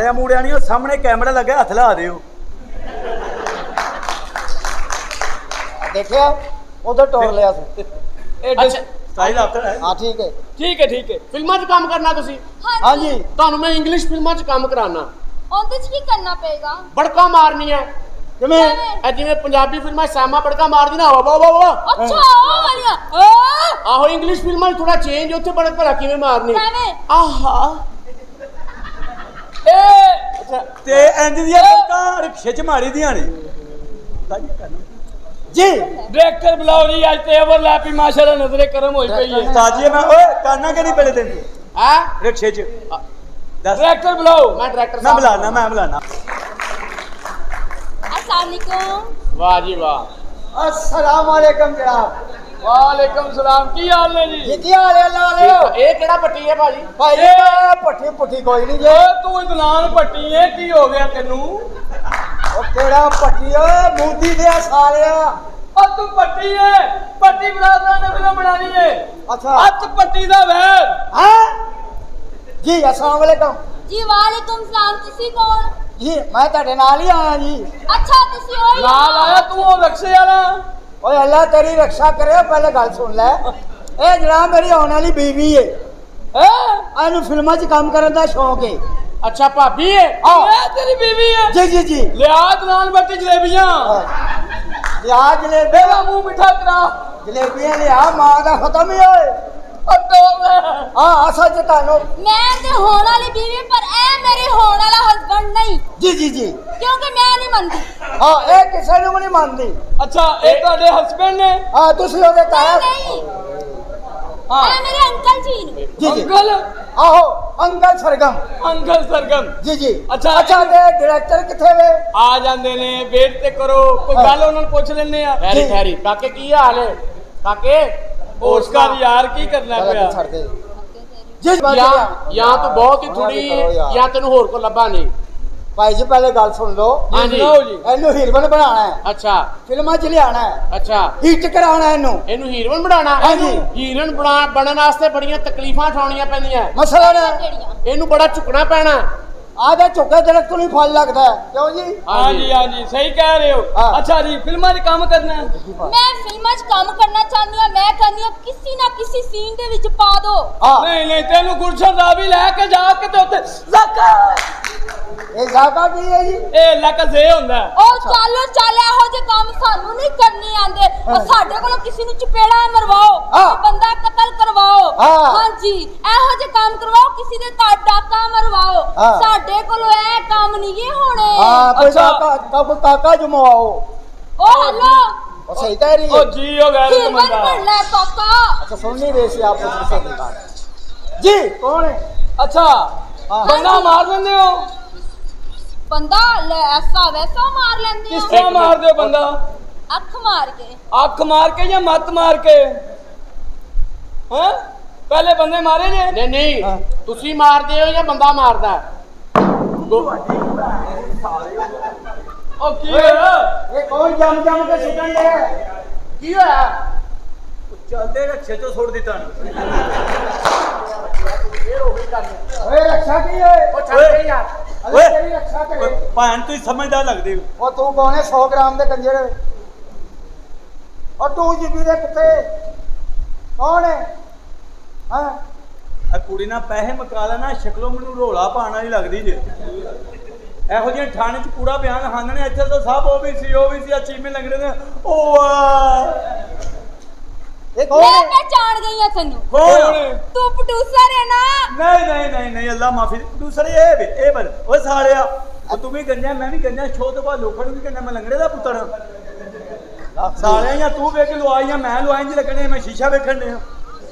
ਮਾਰਿਆ ਮੂੜਿਆ ਨਹੀਂ, ਉਹ ਸਾਹਮਣੇ ਕੈਮਰਾ ਲੱਗਾ, ਹੱਥ ਲਾ ਦਿਓ। ਦੇਖਿਆ ਉਧਰ ਟੋਰ ਲਿਆ ਸੀ। ਅੱਛਾ ਸਾਈ ਦਾ ਹੱਥ ਹੈ। ਹਾਂ ਠੀਕ ਹੈ ਠੀਕ ਹੈ। ਫਿਲਮਾਂ 'ਚ ਕੰਮ ਕਰਨਾ ਤੁਸੀਂ? ਹਾਂਜੀ। ਤੁਹਾਨੂੰ ਮੈਂ ਇੰਗਲਿਸ਼ ਫਿਲਮਾਂ 'ਚ ਕੰਮ ਕਰਾਉਣਾ। ਉਹਦੇ 'ਚ ਕੀ ਕਰਨਾ ਪਏਗਾ? ਬੜਕਾ ਮਾਰਨੀ ਹੈ। ਕਿਵੇਂ? ਇਹ ਜਿਵੇਂ ਪੰਜਾਬੀ ਫਿਲਮਾਂ 'ਚ ਸਾਮਾ ਬੜਕਾ ਮਾਰਦੀ ਨਾ, ਵਾ ਅੱਛਾ ਉਹ ਵਾਲੀਆਂ। ਆਹੋ ਇੰਗਲਿਸ਼ ਫਿਲਮਾਂ 'ਚ ਥੋੜਾ ਚੇਂਜ, ਉੱਥੇ ਬੜਕ ਭਲਾ ਕਿਵੇਂ ਮਾਰਨੀ? ਕਿਵੇਂ? ਆਹਾ ਤੇ ਇੰਜ ਦੀਆਂ ਬੜਕਾਂ ਰਿਕਸ਼ੇ 'ਚ ਮਾਰੀ ਦੀਆਂ ਨੇ ਜੀ। ਡਾਇਰੈਕਟਰ ਬੁਲਾਓ ਜੀ, ਅੱਜ ਤੇ ਓਵਰਲੈਪ ਹੀ ਮਾਸ਼ਾਅੱਲਾ ਨਜ਼ਰੇ ਕਰਮ ਹੋਈ ਪਈ ਹੈ। ਤਾਜੀ ਮੈਂ ਓਏ ਕਰਨਾ ਕਿ ਨਹੀਂ ਪਹਿਲੇ ਦਿਨ ਹੈ ਰਿਕਸ਼ੇ 'ਚ ਦੱਸ। ਡਾਇਰੈਕਟਰ ਬੁਲਾਓ। ਮੈਂ ਡਾਇਰੈਕਟਰ ਮੈਂ ਬੁਲਾਣਾ। अस्सलाम वालेकुम। वाह जी वाह। अस्सलाम वालेकुम जनाब। वालेकुम सलाम। की हाल है जी? ਕੀ ਹਾਲ ਹੈ ਲਾਲਿਓ? ਇਹ ਕਿਹੜਾ ਪੱਟੀ ਹੈ ਭਾਜੀ? ਭਾਈ ਪੱਠੀ ਪੁੱਠੀ ਕੋਈ ਨਹੀਂ ਜੇ। ਤੂੰ ਇਤਨਾਨ ਪੱਟੀ ਹੈ, ਕੀ ਹੋ ਗਿਆ ਤੈਨੂੰ? ਉਹ ਕਿਹੜਾ ਪੱਠੀ ਓਏ ਮੂੰਦੀ ਦੇ ਸਾਲਿਆ। ਉਹ ਤੂੰ ਪੱਟੀ ਹੈ, ਪੱਟੀ ਬਰਾਦਰਾਂ ਨੇ ਫਿਲਮ ਬਣਾਣੀ ਹੈ। ਅੱਛਾ ਅੱਤ ਪੱਟੀ ਦਾ ਵੈਰ। ਹਾਂ ਜੀ। अस्सलाम वालेकुम जी वालेकुम सलाम। ਤੁਸੀਂ ਕੌਣ? ਜੀ ਮੈਂ ਤੁਹਾਡੇ ਨਾਲ ਹੀ ਆਇਆ ਜੀ। ਅੱਛਾ ਤੁਸੀਂ ਉਹੀ ਨਾਲ ਆਇਆ ਤੂੰ ਉਹ ਰਕਸ਼ੇ ਵਾਲਾ? ਓਏ ਅੱਲਾ ਤੇਰੀ ਰੱਖਿਆ ਕਰੇ। ਪਹਿਲੇ ਗੱਲ ਸੁਣ ਲੈ। ਇਹ ਜਨਾਬ ਮੇਰੀ ਆਉਣ ਵਾਲੀ ਬੀਵੀ ਹੈ। ਇਹਨੂੰ ਫਿਲਮਾਂ 'ਚ ਕੰਮ ਕਰਨ ਦਾ ਸ਼ੌਂਕ ਹੈ। ਅੱਛਾ ਭਾਬੀ ਹੈ? ਇਹ ਤੇਰੀ ਬੀਵੀ ਹੈ? ਜੀ। ਲਿਆ ਨਾਲ ਬੱਟੀ ਜਲੇਬੀਆਂ। ਲਿਆ ਜਲੇਬੀ। ਮੇਰਾ ਮੂੰਹ ਮਿੱਠਾ ਕਰਾ। ਜਲੇਬੀਆਂ ਲਿਆ। ਮਾਂ ਦਾ ਖਤਮ ਹੀ ਹੋਏ। ਸੱਚ ਤੁਹਾਨੂੰ। ਮੈਂ ਤੇ ਹੋਣ ਵਾਲੀ ਬੀਵੀ, ਪਰ ਇਹ ਮੇਰੇ ਹੋਣ ਵਾਲਾ ਹਸਬੰਡ ਨਹੀਂ। ਜੀ ਕਿਉਂਕਿ ਮੈਂ ਨਹੀਂ ਮੰਨਦੀ। ਹਾਂ ਇਹ ਕਿਸੇ ਨੂੰ ਵੀ ਨਹੀਂ ਮੰਨਦੀ। ਅੱਛਾ ਇਹ ਤੁਹਾਡੇ ਹਸਬੰਡ ਨੇ? ਹਾਂ ਤੁਸੀਂ ਉਹਦੇ ਤਾਇਆ। ਨਹੀਂ ਹਾਂ ਇਹ ਮੇਰੇ ਅੰਕਲ ਜੀ ਨੇ। ਜੀ ਅੰਕਲ? ਆਹੋ ਅੰਕਲ ਸਰਗਮ। ਅੰਕਲ ਸਰਗਮ। ਜੀ ਅੱਛਾ ਤੇ ਡਾਇਰੈਕਟਰ ਕਿੱਥੇ ਵੇ? ਆ ਜਾਂਦੇ ਨੇ, ਵੇਟ ਤੇ ਕਰੋ, ਕੋਈ ਗੱਲ ਉਹਨਾਂ ਨੂੰ ਪੁੱਛ ਲੈਣੇ ਆ। ਠਹਿਰੀ ਕਾਕੇ ਕੀ ਹਾਲ ਹੈ? ਕਾਕੇ ओस्कार यार की करना पिया? जी या तो बहुत ही थोड़ी या तेन होर को लभा नहीं। भाई जी पहले गल सुन लो। हाँ जी। इन्हू हीरोइन बनाना है। अच्छा फिल्मां च लियाना है। अच्छा हिट कराना है इन्हू। इन्हू हीरोइन बनाना? हाँ जी। हीरोइन बनने वास्ते बड़ियां तकलीफां उठाउणियां पैंदियां। मसलन इन्हू बड़ा झुकना पैना। आधे झुके दरख्त नहीं फल लगता है। क्यों जी? हाँ जी सही कह रहे हो। अच्छा जी फिल्मां च काम करना है? मैं फिल्मां च काम करना चाहनी हां। मैं कहनी हां किसी ना किसी सीन दे विच पा दो। नहीं तेनू गुलशन रावी लेके जाके ते उत्ते ज़का। ये ज़का की है जी? ए लक जे हुंदा है। ओ चल ਇਹੋ ਜਿਹੇ ਕੰਮ ਸਾਨੂੰ ਨਹੀਂ ਕਰਨੇ ਆਂਦੇ। ਉਹ ਸਾਡੇ ਕੋਲੋਂ ਕਿਸੇ ਨੂੰ ਚਪੇੜਾ ਮਰਵਾਓ, ਬੰਦਾ ਕਤਲ ਕਰਵਾਓ। ਹਾਂਜੀ ਇਹੋ ਜਿਹੇ ਕੰਮ ਕਰਵਾਓ, ਕਿਸੇ ਦੇ ਘਰ ਡਾਕਾ ਮਰਵਾਓ। ਸਾਡੇ ਕੋਲੋਂ ਇਹ ਕੰਮ ਨਹੀਂ ਗੇ ਹੋਣੇ। काका जुमवाओ। ओ हेलो और सही कह रही है। ओ जी हो गया हीरोइन बनना है काका। अच्छा सुन नहीं रहे थे आप जी? कौन है? अच्छा बंदा मार लेंदे हो? बंदा ऐसा वैसा मार लेंदे हो? किस तरह मार दे बंदा? अख मार के। अख मार के या मत मार के? हैं पहले बंदे मारे जे? नहीं तुसी मार दे हो या बंदा मारदा है? ओ की होया? ये कौन जम के सुटन दे? की होया? ਚੱਲਦੇ ਰਿਕਸ਼ੇ 'ਚੋਂ ਸੁੱਟ ਦਿੱਤਾ। ओए रक्षा की है? ओ छड़ दे यार। अरे तेरी रक्षा करे। ਭੈਣ ਤੁਸੀਂ ਸਮਝਦਾਰ ਲੱਗਦੇ ਹੋ। और तू कौन है 100 ग्राम दे कंजर? और तू जीबी दे किथे? कौन है? हां ਆ ਕੁੜੀ ਨਾਲ ਪੈਸੇ ਮਕਾ ਲੈਣਾ, ਸ਼ਕਲੋਂ ਮੈਨੂੰ ਰੋਲਾ ਪਾਣ ਵਾਲੀ ਲੱਗਦੀ ਜੇ। ਇਹੋ ਜਿਹੇ ਥਾਣੇ 'ਚ ਪੂਰਾ ਬਿਆਨ ਹਾਨਣੇ। ਇੱਥੇ ਤਾਂ ਸਭ ਉਹ ਵੀ ਸੀ, ਆ ਚੀਮੇ ਲੰਗੜੇ ਨੇ। ਉਹ ये कौन मैं है? पहचान गई हां तन्नू। ਕੌਣ? तू प्रोड्यूसर है ना? ਨਹੀਂ ਅੱਲਾ ਮਾਫੀ। ਦੂਸਰੇ ਇਹ ਬਲ ਓਏ ਸਾਲਿਆ, ਉਹ ਤੂੰ ਵੀ ਗੰਜਾ ਮੈਂ ਵੀ ਗੰਜਾ। ਸ਼ੋਅ ਤੋਂ ਬਾਅਦ ਲੋਕਾਂ ਨੂੰ ਵੀ ਕਹਿੰਦਾ ਮੈਂ ਲੰਗੜੇ ਦਾ ਪੁੱਤਰ ਸਾਲਿਆ। ਜਾਂ ਤੂੰ ਵੇਖ ਲਵਾਈ ਜਾਂ ਮੈਂ ਲਵਾਈ ਜੀ ਲੱਗਣੇ। ਮੈਂ ਸ਼ੀਸ਼ਾ ਵੇਖਣ ਨੇ।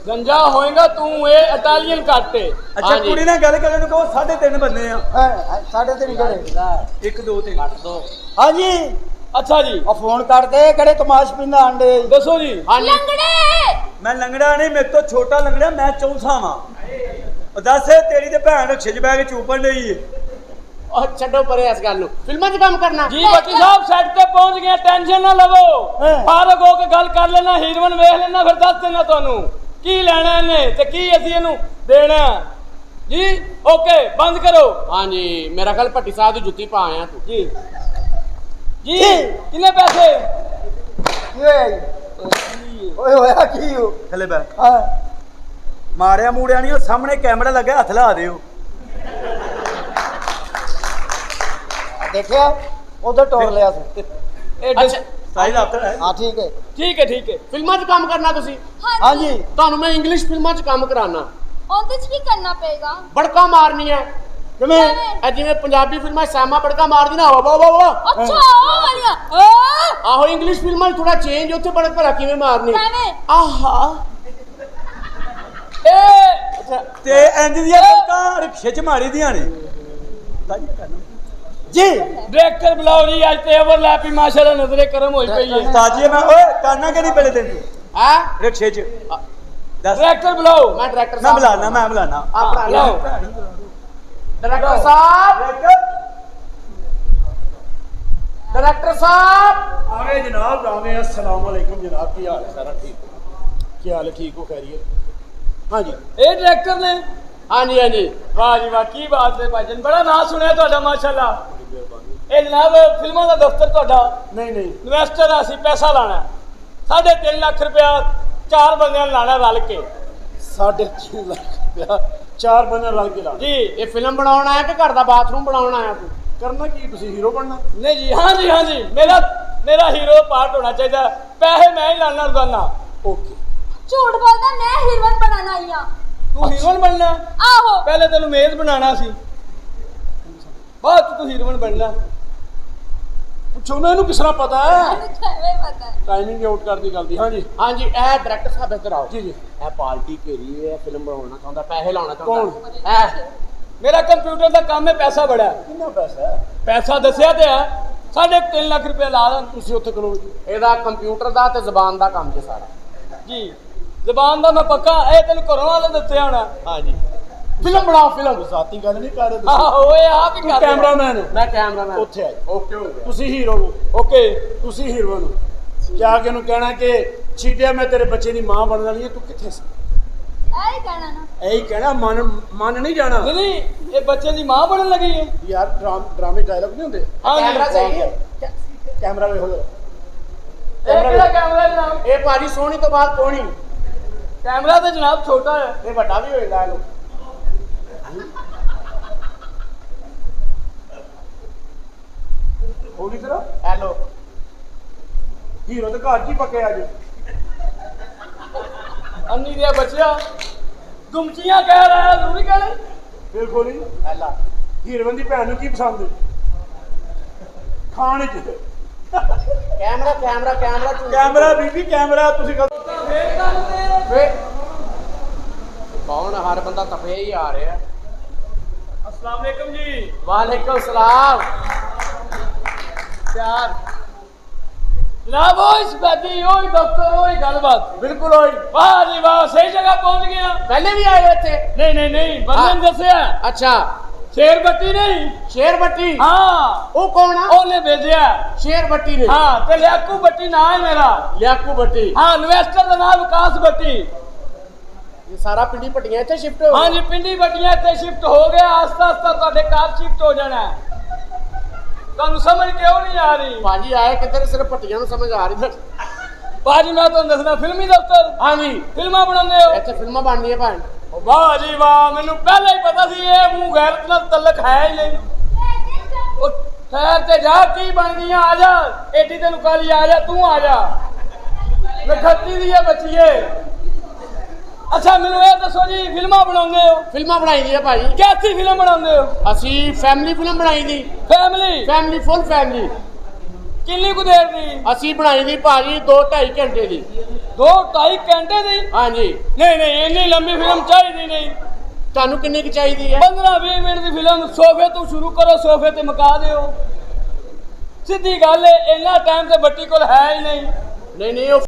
गंजा होएगा तू ये इटालियन काटे। ਅੱਛਾ ਕੁੜੀ ਨਾਲ ਗੱਲ ਕਰਨ ਨੂੰ ਕਹੋ। 3.5 ਬੰਦੇ ਆ। 3.5 करे 1 2 3 हाँ जी। अच्छा जी और फोन कर दे कड़े तमाश पिंदा आंडे। दसो जी। हाँ जी लंगड़े ਮੈਂ ਲੰਗੜਾ ਨਹੀਂ, ਮੇਰੇ ਤੋਂ ਛੋਟਾ ਲੰਗੜਾ। ਮੈਂ ਚੌਥਾ ਵਾਂ। ਉਹ ਦੱਸ ਤੇਰੀ ਤੇ ਭੈਣ ਰਕਸ਼ੇ 'ਚ ਬਹਿ ਕੇ ਚੂਪਣ ਲਈ ਏ। और छड्डो परे इस गल नु। फिल्मां च काम करना जी। बच्ची साहब सेट पे पहुंच गए, टेंशन ना लवो। फारग हो के गल कर लेना, हीरोइन वेख लेना, फिर दस देना ਤੁਹਾਨੂੰ ਕੀ ਲੈਣਾ ਇਹਨੇ ਤੇ ਕੀ ਅਸੀਂ ਇਹਨੂੰ ਦੇਣਾ। जी ओके बंद करो। हाँ जी मेरा ख्याल भट्टी साहब की जुत्ती पा आया तू। जी जी कितने पैसे? ਕੀ ਹੋਇਆ ਜੀ? ਓਏ ਹੋਇਆ ਕੀ ਹੋ? ਥੱਲੇ ਬੈ ਹਾਂ ਮਾਰਿਆ ਮੂੜਿਆ ਨਹੀਂ, ਉਹ ਸਾਹਮਣੇ ਕੈਮਰਾ ਲੱਗਾ, ਹੱਥ ਲਾ ਦਿਓ। ਦੇਖਿਆ ਉਧਰ ਟੋਰ ਲਿਆ ਸੀ। ਅੱਛਾ ਸਾਈਜ਼ ਹੱਥ ਹੈ। ਹਾਂ ਠੀਕ ਹੈ। ठीक है ठीक है। ਫਿਲਮਾਂ 'ਚ ਕੰਮ ਕਰਨਾ ਤੁਸੀਂ? ਹਾਂ ਜੀ ਤੁਹਾਨੂੰ ਮੈਂ ਇੰਗਲਿਸ਼ ਫਿਲਮਾਂ 'ਚ ਕੰਮ ਕਰਾਉਣਾ। ਉਹਦੇ ਚ ਕੀ ਕਰਨਾ ਪਏਗਾ? ਬੜਕਾ ਮਾਰਨੀ ਹੈ। ਕਿਵੇਂ? ਇਹ ਜਿਵੇਂ ਪੰਜਾਬੀ ਫਿਲਮਾਂ 'ਚ ਸਾਮਾ ਬੜਕਾ ਮਾਰਦੀ ਨਾ ਵਾ ਵਾ ਵਾ। ਅੱਛਾ ਉਹ ਵਾਲੀਆਂ ਆਹੋ ਇੰਗਲਿਸ਼ ਫਿਲਮਾਂ 'ਚ ਥੋੜਾ ਚੇਂਜ, ਉੱਥੇ ਬੜਕ ਭਲਾ ਕਿਵੇਂ ਮਾਰਨੀ? ਕਿਵੇਂ? ਆਹਾ ए ਤੇ ਇੰਜ ਦੀਆਂ ਬੜਕਾਂ ਰਿਕਸ਼ੇ 'ਚ ਮਾਰੀ ਦੀਆਂ ਨੇ। ਜੀ डायरेक्टर बुलाओ जी, आज तो ओवरलैप ही माशाल्लाह नजरे करम होई पई है। ਤਾਜੀ ਮੈਂ ਓਏ ਕਰਨਾ ਕਿ ਨਹੀਂ ਪਹਿਲੇ ਦਿਨ ਹੈ ਰਿਕਸ਼ੇ 'ਚ ਦੱਸ। डायरेक्टर बुलाओ। ਮੈਂ ਡਾਇਰੈਕਟਰ ਮੈਂ ਸਾਹਿਬ ਬੁਲਾਣਾ, ਮੈਂ ਬੁਲਾਣਾ। ਆ ਭਰਾ बुलाओ। ਡਾਇਰੈਕਟਰ ਸਾਹਿਬ, ਡਾਇਰੈਕटर साहब आ गए जनाब, आ गए। अस्सलाम वालेकुम जनाब, की हाल है? सारा ठीक हो? क्या हाल है? ठीक हो? खैरियत? हाँ जी। ए डायरेक्टर ने हाँ जी हाँ जी वाह जी वाह की बात है भाईजान, बड़ा नाम सुनिया ਤੁਹਾਡਾ माशाल्लाह। ਇਹ ਜਨਾਬ ਫਿਲਮਾਂ ਦਾ ਦਫ਼ਤਰ ਤੁਹਾਡਾ नहीं नहीं ਇਨਵੈਸਟਰ ਆ, ਅਸੀਂ ਪੈਸਾ ਲਾਣਾ 3.5 ਲੱਖ ਰੁਪਇਆ 4 ਬੰਦਿਆਂ ਨੇ ਲਾਣਾ ਰਲ ਕੇ 3.5 लाख रुपया 4 बंदे रल के लाना। ਜੀ। ਇਹ ਫਿਲਮ ਬਣਾਉਣ ਆਇਆ ਕਿ ਘਰ ਦਾ ਬਾਥਰੂਮ ਬਣਾਉਣ ਆਇਆ ਤੂੰ? करना की तुसी हीरो बनना? नहीं जी हाँ जी मेरा हीरो पार्ट होना चाहिए, पैसे मैं ही लाना रोजाना। ओके। ਝੂਠ ਬੋਲਦਾ, ਮੈਂ ਹੀਰੋਇਨ ਬਣਾਉਣਾ ਆਈ ਆ। तू हीरोइन बनना? ਆਹੋ पहले तेन मेज बनाना सी, बाद तू हीरोइन बनना। पूछो ना, इन्हू किस तरह पता है? ਮੈਨੂੰ ਕਿਵੇਂ ਪਤਾ? टाइमिंग आउट कर दी गल दी। हाँ जी हाँ जी ਇਹ ਡਾਇਰੈਕਟਰ ਸਾਹਿਬ ਇੱਧਰ ਆਓ जी जी। ਇਹ ਪਾਰਟੀ ਘੇਰੀ ਹੈ, ਫਿਲਮ ਬਣਾਉਣਾ ਚਾਹੁੰਦਾ, ਪੈਸੇ ਲਾਉਣਾ कौन? ਚਾਹੁੰਦਾ। ਇਹ मेरा कंप्यूटर का काम है, पैसा बड़ा है। कितना पैसा है? पैसा दसिया तो है 3.5 लाख रुपया ला दें। तुसी उत्थे करो जी। ਇਹਦਾ ਕੰਪਿਊਟਰ ਦਾ ਤੇ ਜ਼ਬਾਨ ਦਾ ਕੰਮ ਜੇ ਸਾਰਾ। जी जबान का मैं पक्का ए तेन घरों वाले दस्या होना। हाँ जी। ਫਿਲਮ ਬਣਾਓ ਫਿਲਮ। जाती गल नहीं कर रहे तुसी। आहो ये आप ही तू कर कैमरामैन है। ਮੈਂ ਕੈਮਰਾਮੈਨ। उत्थे आ जा। ਓਕੇ ਹੋ ਗਿਆ। तुसी हीरो हो, ओके तुसी हीरोइन हो। जाके इन्हू कहना कि चीटिया मैं तेरे बच्चे दी मां बनने वाली है, तू किथे सी? ਐ ਹੀ ਕਹਿਣਾ ਨਾ। यही कहना, मन नहीं जाना नहीं ये बच्चे की मां बनने लगी है। यार। ड्रामे डायलॉग नहीं होंगे? हाँ जी। ਕੈਮਰਾ ਸਹੀ ਹੈ। कैमरा वे हो ਇਹ ਕਿਹੜਾ कैमरा है जनाब? ਇਹ ਭਾਜੀ ਸੋਹਣੀ ਤੋਂ ਬਾਅਦ ਕੋਣੀ कैमरा तो जनाब छोटा है। ਇਹ ਵੱਡਾ ਵੀ ਹੋ ਜਾਂਦਾ ਇਹਨੂੰ। होगी तरह ਹੈਲੋ हीरो तो घर की पके आज। अन्नी दिया बच्चिया गुमचियां कह रहा है, तू नहीं कह रही? फिर खोली ਹੈਲਾ हीरोइन दी भैन नूं की पसंद है खाने च? ਕੈਮਰਾ ਕੈਮਰਾ ਕੈਮਰਾ ਕੈਮਰਾ ਬੀਬੀ ਕੈਮਰਾ ਤੁਸੀਂ ਵੇ ਕੌਣ ਹਰ ਬੰਦਾ ਤਪਿਆ ਹੀ ਆ ਰਿਹਾ। अस्सलाम वालेकुम जी। ਵਾਲੇਕੁਮ ਸਲਾਮ। प्यार जनाब वो इस बैठी ओ दफ्तर ओ गलबात ਬਿਲਕੁਲ ਹੋਈ। वाह जी वाह, सही जगह पहुंच गया। ਪਹਿਲੇ ਵੀ ਆਏ ਇੱਥੇ? नहीं बंदे ने दसिया ਅੱਛਾ शेर बट्टी नहीं। ਸ਼ੇਰ ਬੱਟੀ। हाँ ਉਹ ਕੌਣ ਆ? ओने भेजा। ਸ਼ੇਰ ਬੱਟੀ ਨੇ। हाँ ते लियाकू बट्टी ना है मेरा। ਲਿਆਕੂ ਬੱਟੀ। हाँ इन्वेस्टर का नाम विकास बट्टी। ਇਹ ਸਾਰਾ ਪਿੰਡੀ ਪੱਟੀਆਂ ਇੱਥੇ ਸ਼ਿਫਟ ਹੋ हाँ जी पिंडी बट्टियां ते शिफ्ट हो गया, आस्ता आस्ता ਤੁਹਾਡੇ ਕਾਰ शिफ्ट हो जाना है। ਤੁਹਾਨੂੰ समझ क्यों नहीं आ रही? ਭਾਜੀ ਆਏ ਕਿੱਧਰ, ਸਿਰਫ ਪੱਟੀਆਂ ਨੂੰ ਸਮਝ ਆ ਰਹੀ। भाजी मैं ਤੁਹਾਨੂੰ ਦੱਸਣਾ ਫਿਲਮੀ ਦਫ਼ਤਰ ਹਾਂ ਜੀ ਫਿਲਮਾਂ ਬਣਾਉਂਦੇ ਹੋ। ਇੱਥੇ ਫਿਲਮਾਂ ਬਣਦੀਆਂ ਭੈਣ। ਵਾਹ ਜੀ ਵਾਹ, ਮੈਨੂੰ ਪਹਿਲਾਂ ਹੀ ਪਤਾ ਸੀ ਇਹ ਮੂੰਹ ਗੈਰਤ ਨਾਲ ਤਲਕ ਹੈ ਹੀ ਨਹੀਂ। ਉਹ ਠਹਿਰ ਤੇ ਜਾ, ਕੀ ਬਣ ਗਈਆਂ? ਆ ਜਾ, ਏਡੀ ਤੈਨੂੰ ਕਾਲੀ, ਆ ਜਾ ਤੂੰ, ਆ ਜਾ। ਨਖੱਤੀ ਦੀ ਹੈ ਬੱਚੀਏ। ਅੱਛਾ ਮੈਨੂੰ ਇਹ ਦੱਸੋ ਜੀ, ਫਿਲਮਾਂ ਬਣਾਉਂਦੇ ਹੋ? ਫਿਲਮਾਂ ਬਣਾਈ ਦੀ ਆ ਭਾਜੀ। ਕਿਹੜੀ ਫਿਲਮ ਬਣਾਉਂਦੇ ਹੋ? ਅਸੀਂ ਫੈਮਿਲੀ ਫਿਲਮ ਬਣਾਈ ਦੀ। Family full family. ਕਿੰਨੀ ਕੁ ਦੇਰ ਦੀ? ਅਸੀਂ ਬਣਾਈ ਦੀ ਭਾਜੀ 2-2.5 ਘੰਟੇ ਦੀ। 2-2.5 ਘੰਟੇ ਦੀ? ਹਾਂ ਜੀ। ਨਹੀਂ ਇੰਨੀ ਲੰਬੀ ਫਿਲਮ ਚਾਹੀਦੀ ਨਹੀਂ। ਤੁਹਾਨੂੰ ਕਿੰਨੀ ਕੁ ਚਾਹੀਦੀ ਹੈ? 15-20 ਮਿੰਟ ਦੀ ਫਿਲਮ ਸੋਫੇ ਤੋਂ ਸ਼ੁਰੂ ਕਰੋ, ਸੋਫੇ ਤੇ ਮੁਕਾ ਦਿਓ। ਸਿੱਧੀ ਗੱਲ ਹੈ, ਇੰਨਾ ਟਾਈਮ ਤੇ ਬੱਟੀ ਕੋਲ ਹੈ ਹੀ ਨਹੀਂ। ਨਹੀਂ ਉਹ